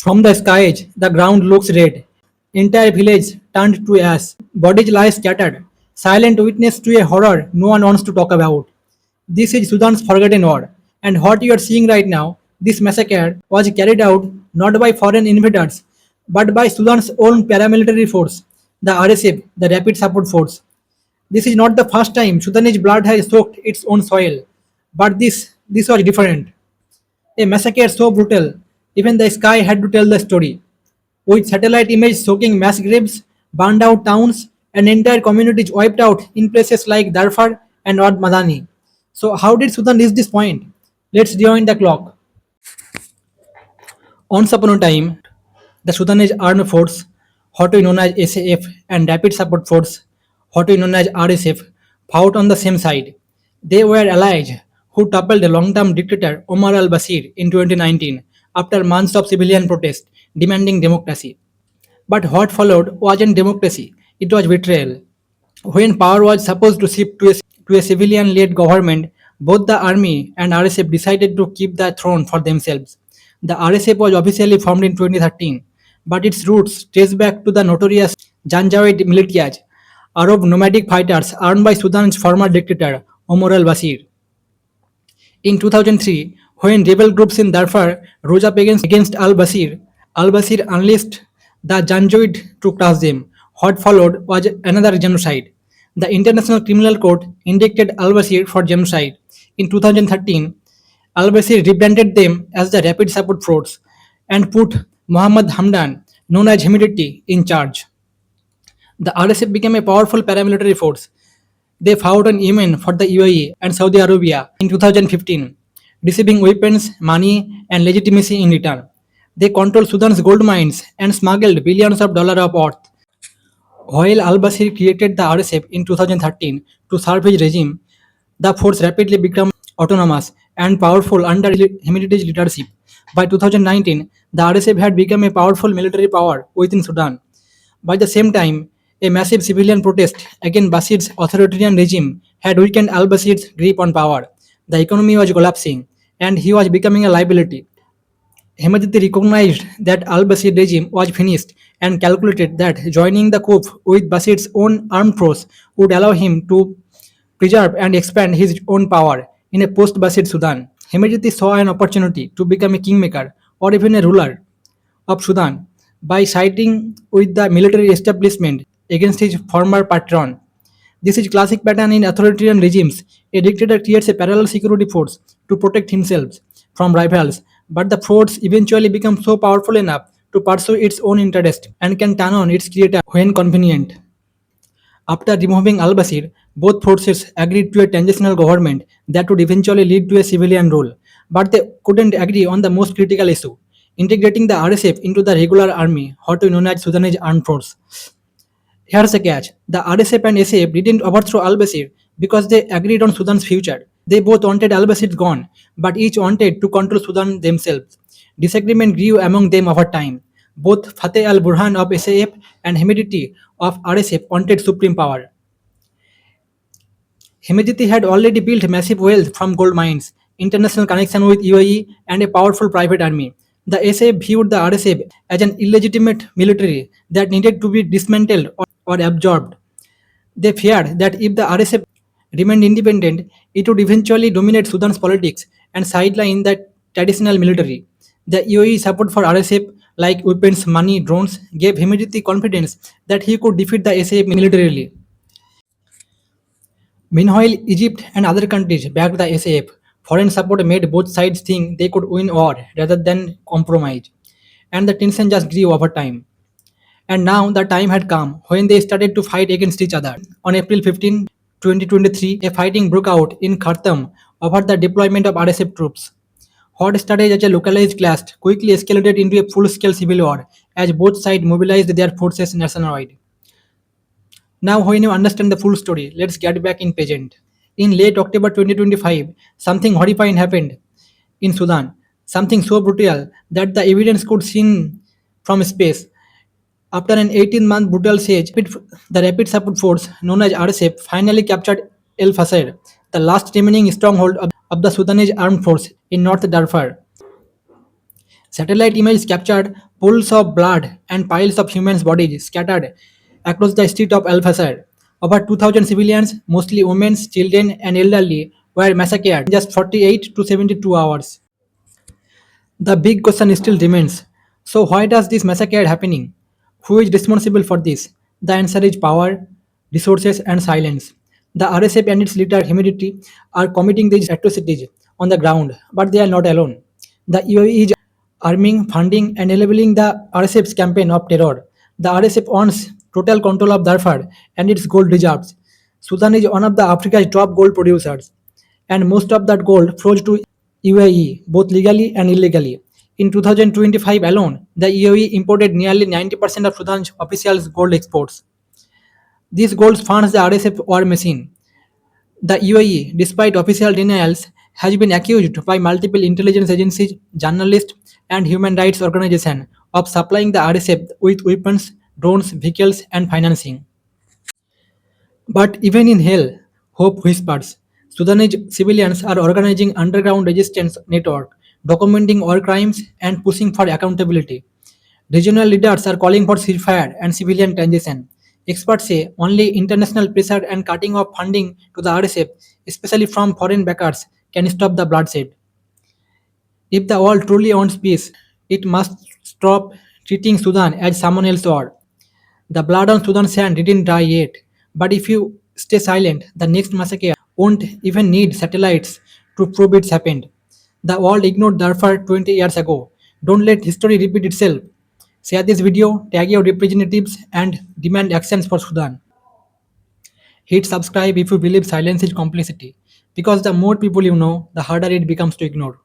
From the skies, the ground looks red. Entire village turned to ash. Bodies lie scattered. Silent witness to a horror no one wants to talk about. This is Sudan's forgotten war. And what you are seeing right now, this massacre was carried out not by foreign invaders, but by Sudan's own paramilitary force, the RSF, the Rapid Support Force. This is not the first time Sudanese blood has soaked its own soil, but this was different. A massacre so brutal, even the sky had to tell the story. With satellite images showing mass graves, burned out towns, and entire communities wiped out in places like Darfur and Wad Madani. So, how did Sudan reach this point? Let's rewind the clock. Once upon a time, the Sudanese Armed Force, what we known as SAF, and Rapid Support Force, what we known as RSF, fought on the same side. They were allies who toppled the long-term dictator Omar al-Bashir in 2019 after months of civilian protest demanding democracy. But what followed wasn't democracy, it was betrayal. When power was supposed to shift to a civilian led government, both the army and RSF decided to keep the throne for themselves. The RSF was officially formed in 2013, but its roots trace back to the notorious Janjaweed militias, Arab nomadic fighters armed by Sudan's former dictator Omar al Bashir. In 2003, when rebel groups in Darfur rose up against al Bashir unleashed the Janjaweed to crush them. What followed was another genocide. The International Criminal Court indicted al Bashir for genocide. In 2013, al Bashir rebranded them as the Rapid Support Force and put Mohammed Hamdan, known as Hemedti, in charge. The RSF became a powerful paramilitary force. They fought in Yemen for the UAE and Saudi Arabia in 2015, receiving weapons, money, and legitimacy in return. They controlled Sudan's gold mines and smuggled billions of dollars of earth. While al-Bashir created the RSF in 2013 to serve his regime, the force rapidly became autonomous and powerful under Hemedti's leadership. By 2019, the RSF had become a powerful military power within Sudan. By the same time, a massive civilian protest against Bashir's authoritarian regime had weakened al-Bashir's grip on power. The economy was collapsing, and he was becoming a liability. Hemedti recognized that al-Bashir regime was finished and calculated that joining the coup with Bashir's own armed force would allow him to preserve and expand his own power in a post-Bashir Sudan. Hemedti saw an opportunity to become a kingmaker or even a ruler of Sudan by siding with the military establishment against his former patron. This is classic pattern in authoritarian regimes. A dictator creates a parallel security force to protect himself from rivals, but the force eventually becomes so powerful enough to pursue its own interest and can turn on its creator when convenient. After removing al-Bashir, both forces agreed to a transitional government that would eventually lead to a civilian rule, but they couldn't agree on the most critical issue, integrating the RSF into the regular army, what we know as Sudanese Armed Force. Here's the catch. The RSF and SAF didn't overthrow al-Bashir because they agreed on Sudan's future. They both wanted al-Bashir gone, but each wanted to control Sudan themselves. Disagreement grew among them over time. Both Fateh al-Burhan of SAF and Hemedti of RSF wanted supreme power. Hemedti had already built massive wealth from gold mines, international connection with UAE, and a powerful private army. The SAF viewed the RSF as an illegitimate military that needed to be dismantled or absorbed. They feared that if the RSF remained independent, it would eventually dominate Sudan's politics and sideline the traditional military. The UAE support for RSF, like weapons, money, drones, gave Hemedti confidence that he could defeat the SAF militarily. Meanwhile, Egypt and other countries backed the SAF. Foreign support made both sides think they could win war rather than compromise. And the tension just grew over time. And now the time had come when they started to fight against each other. On April 15, 2023, a fighting broke out in Khartoum over the deployment of RSF troops. What started as a localized clash quickly escalated into a full-scale civil war as both sides mobilized their forces nationwide. Now, when you understand the full story, let's get back in present. In late October 2025, something horrifying happened in Sudan. Something so brutal that the evidence could seen from space. After an 18-month brutal siege, the Rapid Support Force, known as RSF, finally captured El Fasher, the last remaining stronghold of the Sudanese armed force in North Darfur. Satellite images captured pools of blood and piles of human bodies scattered across the street of Al Fasad. Over 2,000 civilians, mostly women, children, and elderly, were massacred in just 48 to 72 hours. The big question still remains. So why does this massacre happening? Who is responsible for this? The answer is power, resources, and silence. The RSF and its leader Humidity are committing these atrocities on the ground, but they are not alone. The UAE is arming, funding, and enabling the RSF's campaign of terror. The RSF wants total control of Darfur and its gold reserves. Sudan is one of the Africa's top gold producers, and most of that gold flows to UAE, both legally and illegally. In 2025 alone, the UAE imported nearly 90% of Sudan's official gold exports. This gold funds the RSF war machine. The UAE, despite official denials, has been accused by multiple intelligence agencies, journalists, and human rights organizations of supplying the RSF with weapons, drones, vehicles, and financing. But even in hell, hope whispers. Sudanese civilians are organizing underground resistance network, documenting war crimes and pushing for accountability. Regional leaders are calling for ceasefire and civilian transition. Experts say only international pressure and cutting off funding to the RSF, especially from foreign backers, can stop the bloodshed. If the world truly wants peace, it must stop treating Sudan as someone else's war. The blood on Sudan's sand didn't dry yet, but if you stay silent, the next massacre won't even need satellites to prove it's happened. The world ignored Darfur 20 years ago. Don't let history repeat itself. Share this video, tag your representatives, and demand actions for Sudan. Hit subscribe if you believe silence is complicity, because the more people you know, the harder it becomes to ignore.